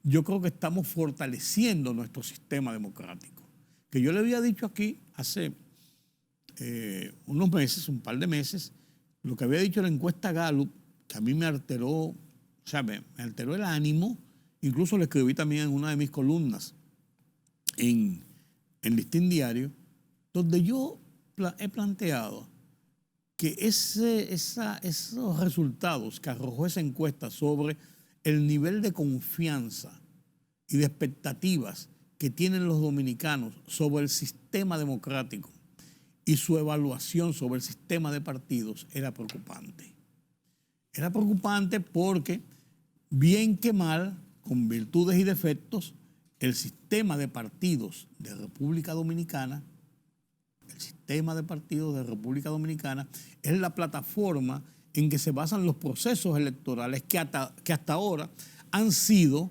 yo creo que estamos fortaleciendo nuestro sistema democrático. Que yo le había dicho aquí hace unos meses, un par de meses, lo que había dicho la encuesta Gallup, que a mí me alteró, o sea, me alteró el ánimo. Incluso lo escribí también en una de mis columnas en Listín Diario, donde yo he planteado que esos resultados que arrojó esa encuesta sobre el nivel de confianza y de expectativas que tienen los dominicanos sobre el sistema democrático y su evaluación sobre el sistema de partidos era preocupante. Era preocupante porque, bien que mal, con virtudes y defectos, el sistema de partidos de República Dominicana, es la plataforma en que se basan los procesos electorales que hasta ahora han sido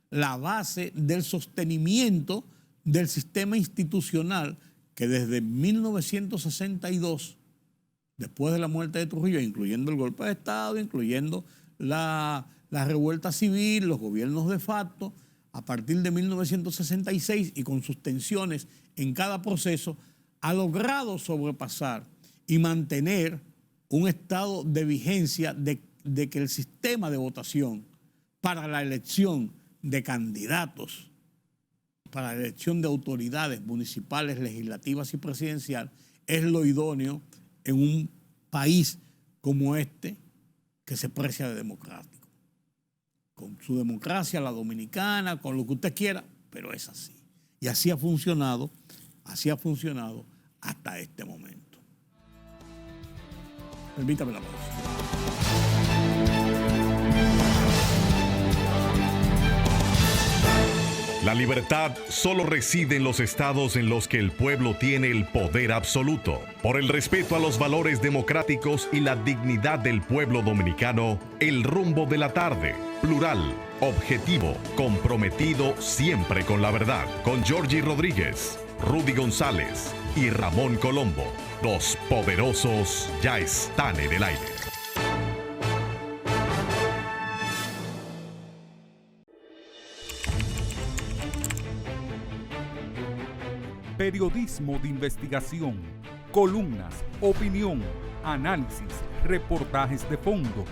la base del sostenimiento del sistema institucional que desde 1962, después de la muerte de Trujillo, incluyendo el golpe de Estado, incluyendo la revuelta civil, los gobiernos de facto, a partir de 1966 y con sus tensiones en cada proceso, ha logrado sobrepasar y mantener un estado de vigencia de que el sistema de votación para la elección de candidatos, para la elección de autoridades municipales, legislativas y presidencial, es lo idóneo en un país como este que se precia de democrático. Con su democracia, la dominicana, con lo que usted quiera, pero es así. Y así ha funcionado hasta este momento. Permítame la pausa. La libertad solo reside en los estados en los que el pueblo tiene el poder absoluto. Por el respeto a los valores democráticos y la dignidad del pueblo dominicano, El Rumbo de la Tarde, plural, objetivo, comprometido siempre con la verdad. Con Georgie Rodríguez, Rudy González y Ramón Colombo. Los poderosos ya están en el aire. Periodismo de investigación, columnas, opinión, análisis, reportajes de fondo.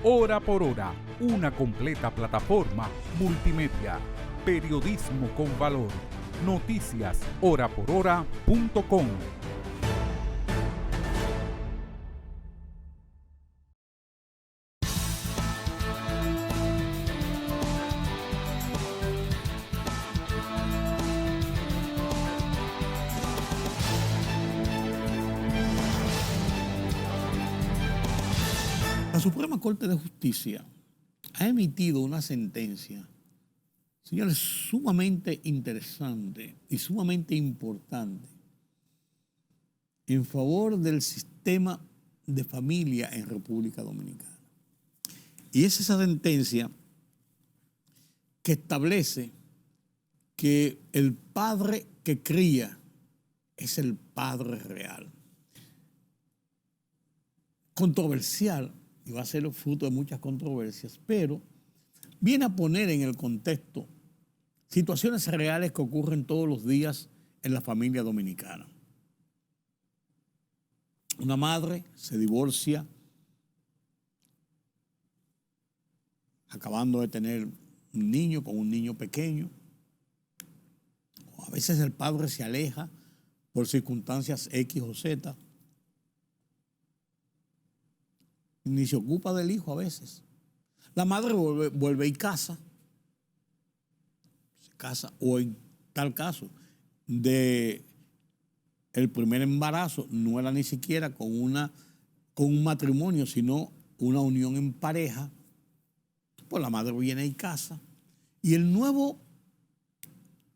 Hora por hora, una completa plataforma multimedia. Periodismo con valor. Noticias horaporhora.com. La Suprema Corte de Justicia ha emitido una sentencia, señores, sumamente interesante y sumamente importante en favor del sistema de familia en República Dominicana. Y es esa sentencia que establece que el padre que cría es el padre real. controversial y va a ser el fruto de muchas controversias, pero viene a poner en el contexto situaciones reales que ocurren todos los días en la familia dominicana. Una madre se divorcia acabando de tener un niño con un niño pequeño. O a veces el padre se aleja por circunstancias X o Z. Ni se ocupa del hijo a veces. La madre vuelve y casa. Se casa, o en tal caso, de el primer embarazo no era ni siquiera con un matrimonio, sino una unión en pareja. Pues la madre viene y casa. Y el nuevo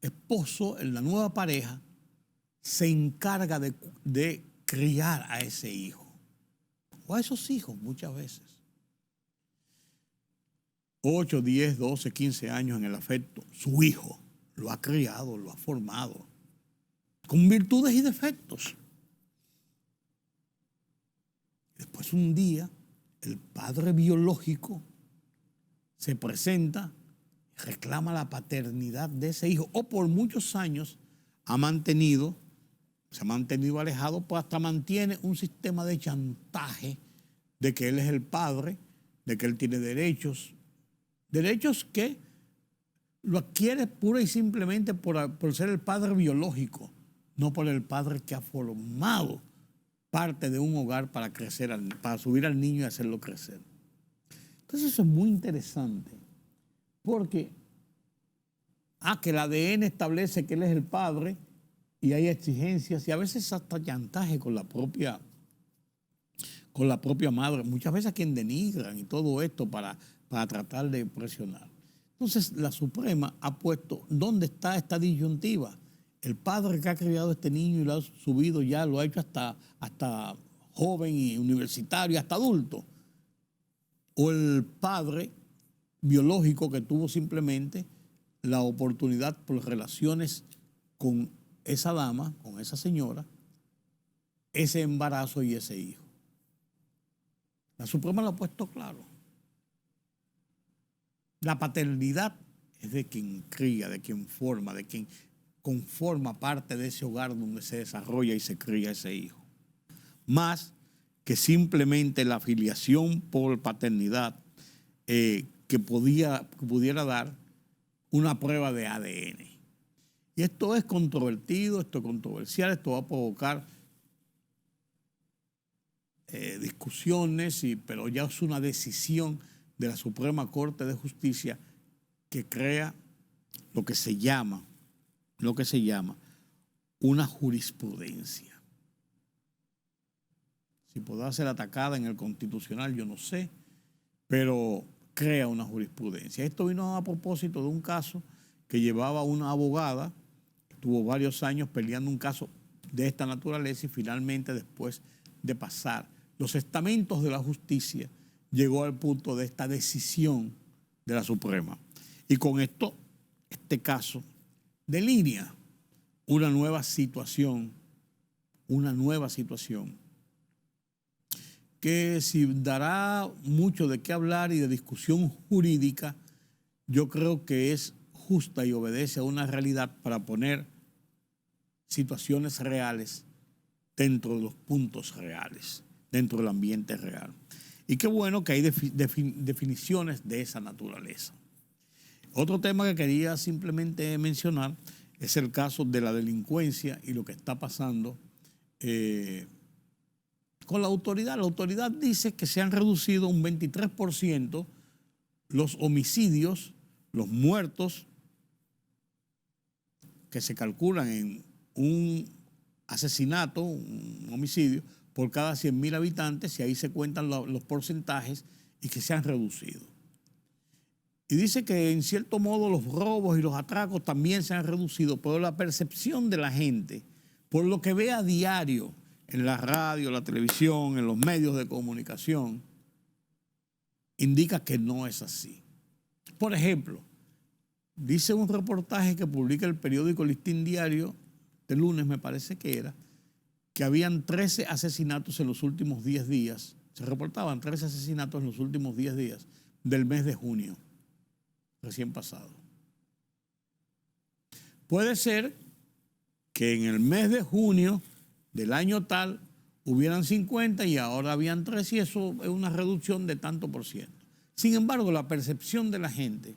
esposo, la nueva pareja, se encarga de criar a ese hijo. O a esos hijos muchas veces. 8, 10, 12, 15 años en el afecto. Su hijo lo ha criado, lo ha formado, con virtudes y defectos. Después un día, el padre biológico se presenta, reclama la paternidad de ese hijo, o por muchos años se ha mantenido alejado, pues hasta mantiene un sistema de chantaje de que él es el padre, de que él tiene derechos que lo adquiere pura y simplemente por ser el padre biológico, no por el padre que ha formado parte de un hogar para subir al niño y hacerlo crecer. Entonces eso es muy interesante, porque que el ADN establece que él es el padre y hay exigencias y a veces hasta chantaje con la propia madre, muchas veces a quien denigran y todo esto para tratar de presionar. Entonces la Suprema ha puesto, ¿dónde está esta disyuntiva? El padre que ha criado a este niño y lo ha subido ya, lo ha hecho hasta joven y universitario, hasta adulto. O el padre biológico que tuvo simplemente la oportunidad por relaciones con esa dama, con esa señora, ese embarazo y ese hijo. La Suprema lo ha puesto claro. La paternidad es de quien cría, de quien forma, de quien conforma parte de ese hogar donde se desarrolla y se cría ese hijo. Más que simplemente la filiación por paternidad que pudiera dar una prueba de ADN. Y esto es controvertido, esto es controversial, esto va a provocar discusiones, pero ya es una decisión de la Suprema Corte de Justicia que crea lo que se llama una jurisprudencia. Si podrá ser atacada en el Constitucional, yo no sé, pero crea una jurisprudencia. Esto vino a propósito de un caso que llevaba una abogada, que tuvo varios años peleando un caso de esta naturaleza y finalmente, después de pasar los estamentos de la justicia, llegó al punto de esta decisión de la Suprema. Y con esto, este caso delinea una nueva situación que si dará mucho de qué hablar y de discusión jurídica, yo creo que es justa y obedece a una realidad para poner situaciones reales dentro de los puntos reales, dentro del ambiente real. Y qué bueno que hay definiciones de esa naturaleza. Otro tema que quería simplemente mencionar es el caso de la delincuencia y lo que está pasando con la autoridad. La autoridad dice que se han reducido un 23% los homicidios, los muertos, que se calculan en un asesinato, un homicidio, por cada 100.000 habitantes, y ahí se cuentan los porcentajes y que se han reducido. Y dice que en cierto modo los robos y los atracos también se han reducido, pero la percepción de la gente, por lo que ve a diario en la radio, la televisión, en los medios de comunicación, indica que no es así. Por ejemplo, dice un reportaje que publica el periódico Listín Diario, de lunes me parece que era, que habían 13 asesinatos en los últimos 10 días Se reportaban 13 asesinatos en los últimos 10 días del mes de junio, recién pasado. Puede ser que en el mes de junio del año tal hubieran 50 y ahora habían 3 y eso es una reducción de tanto por ciento. Sin embargo, la percepción de la gente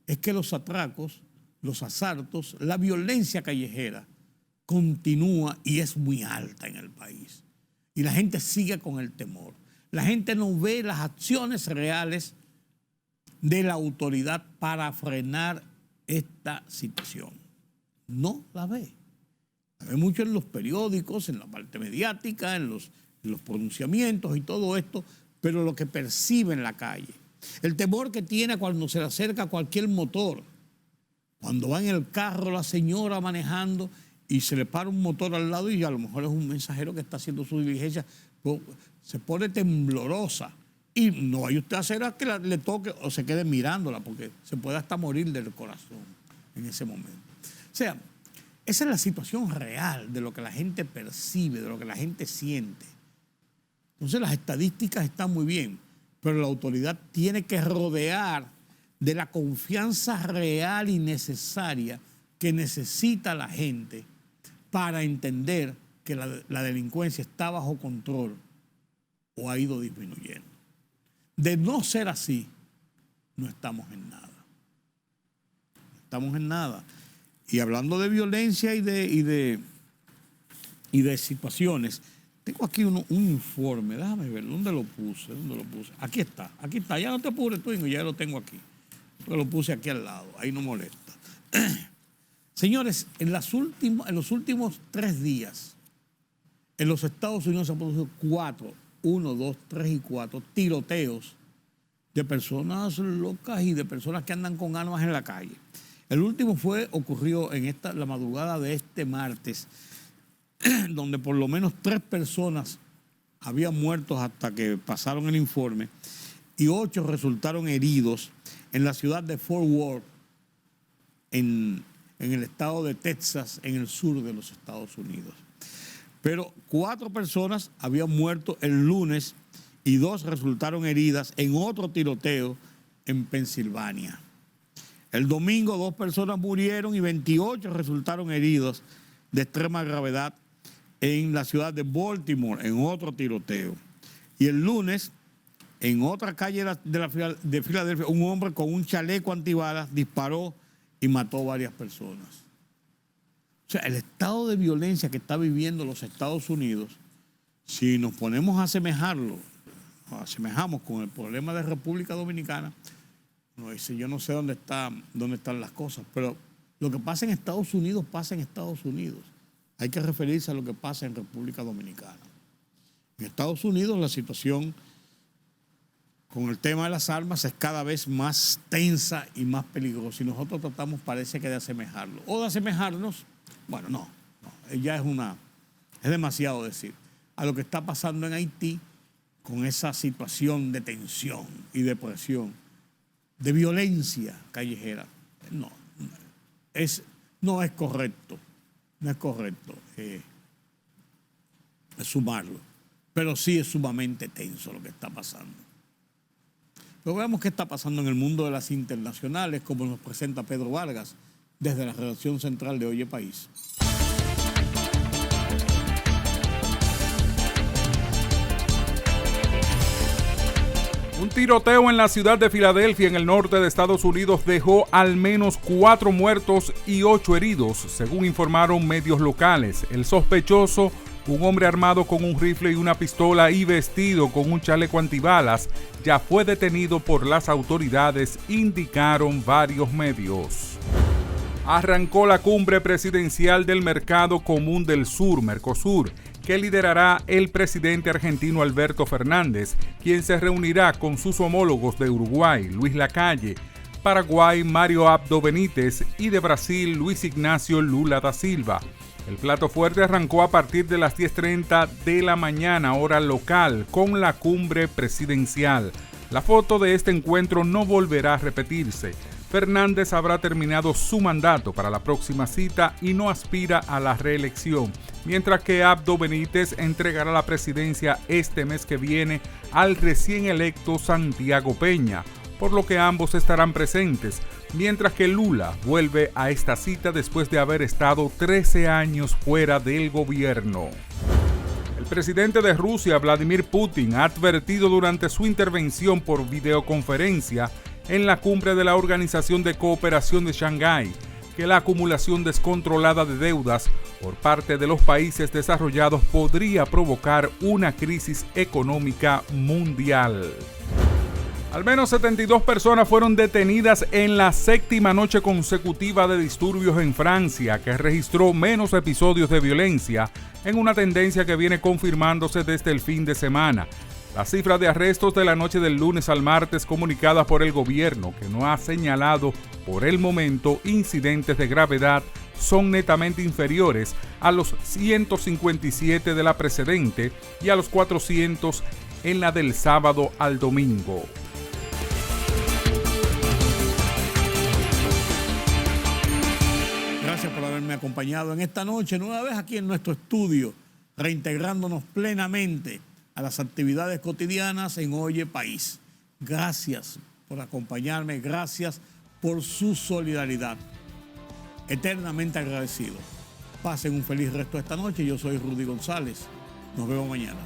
es que los atracos, los asaltos, la violencia callejera continúa y es muy alta en el país. Y la gente sigue con el temor. La gente no ve las acciones reales de la autoridad para frenar esta situación. No la ve. La ve mucho en los periódicos, en la parte mediática, en los pronunciamientos y todo esto, pero lo que percibe en la calle. El temor que tiene cuando se le acerca cualquier motor. Cuando va en el carro la señora manejando y se le para un motor al lado y a lo mejor es un mensajero que está haciendo su diligencia, pues se pone temblorosa. Y no vaya usted a hacer a que le toque o se quede mirándola porque se puede hasta morir del corazón en ese momento. O sea, esa es la situación real de lo que la gente percibe, de lo que la gente siente. Entonces las estadísticas están muy bien, pero la autoridad tiene que rodear de la confianza real y necesaria que necesita la gente para entender que la delincuencia está bajo control o ha ido disminuyendo. De no ser así, no estamos en nada. No estamos en nada. Y hablando de violencia y de situaciones, tengo aquí un informe, déjame ver, ¿dónde lo puse? Aquí está, ya no te apures, Twingo, ya lo tengo aquí. Lo puse aquí al lado, ahí no molesta. Señores, en los últimos 3 días, en los Estados Unidos se han producido 1, 2, 3 y 4 tiroteos de personas locas y de personas que andan con armas en la calle. El último ocurrió en la madrugada de este martes, donde por lo menos 3 personas habían muerto hasta que pasaron el informe y 8 resultaron heridos en la ciudad de Fort Worth, en el estado de Texas, en el sur de los Estados Unidos. Pero 4 personas habían muerto el lunes y 2 resultaron heridas en otro tiroteo en Pensilvania. El domingo 2 personas murieron y 28 resultaron heridos de extrema gravedad en la ciudad de Baltimore, en otro tiroteo. Y el lunes, en otra calle de Filadelfia, un hombre con un chaleco antibalas disparó y mató varias personas. O sea, el estado de violencia que está viviendo los Estados Unidos, si nos ponemos a asemejamos con el problema de República Dominicana, no, yo no sé dónde están las cosas, pero lo que pasa en Estados Unidos pasa en Estados Unidos. Hay que referirse a lo que pasa en República Dominicana. En Estados Unidos la situación con el tema de las armas es cada vez más tensa y más peligrosa. Y nosotros tratamos, parece que de asemejarlo. O de asemejarnos, bueno, no ya es demasiado decir, a lo que está pasando en Haití con esa situación de tensión y de presión, de violencia callejera. No es correcto. No es correcto sumarlo. Pero sí es sumamente tenso lo que está pasando. Pero veamos qué está pasando en el mundo de las internacionales, como nos presenta Pedro Vargas desde la redacción central de Oye País. Un tiroteo en la ciudad de Filadelfia, en el norte de Estados Unidos, dejó al menos 4 muertos y 8 heridos, según informaron medios locales. El sospechoso, un hombre armado con un rifle y una pistola y vestido con un chaleco antibalas, ya fue detenido por las autoridades, indicaron varios medios. Arrancó la cumbre presidencial del Mercado Común del Sur, Mercosur, que liderará el presidente argentino Alberto Fernández, quien se reunirá con sus homólogos de Uruguay, Luis Lacalle, Paraguay, Mario Abdo Benítez, y de Brasil, Luis Ignacio Lula da Silva. El plato fuerte arrancó a partir de las 10:30 de la mañana, hora local, con la cumbre presidencial. La foto de este encuentro no volverá a repetirse. Fernández habrá terminado su mandato para la próxima cita y no aspira a la reelección. mientras que Abdo Benítez entregará la presidencia este mes que viene al recién electo Santiago Peña, por lo que ambos estarán presentes, mientras que Lula vuelve a esta cita después de haber estado 13 años fuera del gobierno. El presidente de Rusia, Vladimir Putin, ha advertido durante su intervención por videoconferencia en la cumbre de la Organización de Cooperación de Shanghái que la acumulación descontrolada de deudas por parte de los países desarrollados podría provocar una crisis económica mundial. Al menos 72 personas fueron detenidas en la 7ª noche consecutiva de disturbios en Francia, que registró menos episodios de violencia en una tendencia que viene confirmándose desde el fin de semana. La cifra de arrestos de la noche del lunes al martes comunicada por el gobierno, que no ha señalado por el momento incidentes de gravedad, son netamente inferiores a los 157 de la precedente y a los 400 en la del sábado al domingo. Gracias por haberme acompañado en esta noche, nueva vez aquí en nuestro estudio, reintegrándonos plenamente a las actividades cotidianas en Oye País. Gracias por acompañarme, gracias por su solidaridad. Eternamente agradecido. Pasen un feliz resto de esta noche. Yo soy Rudy González. Nos vemos mañana.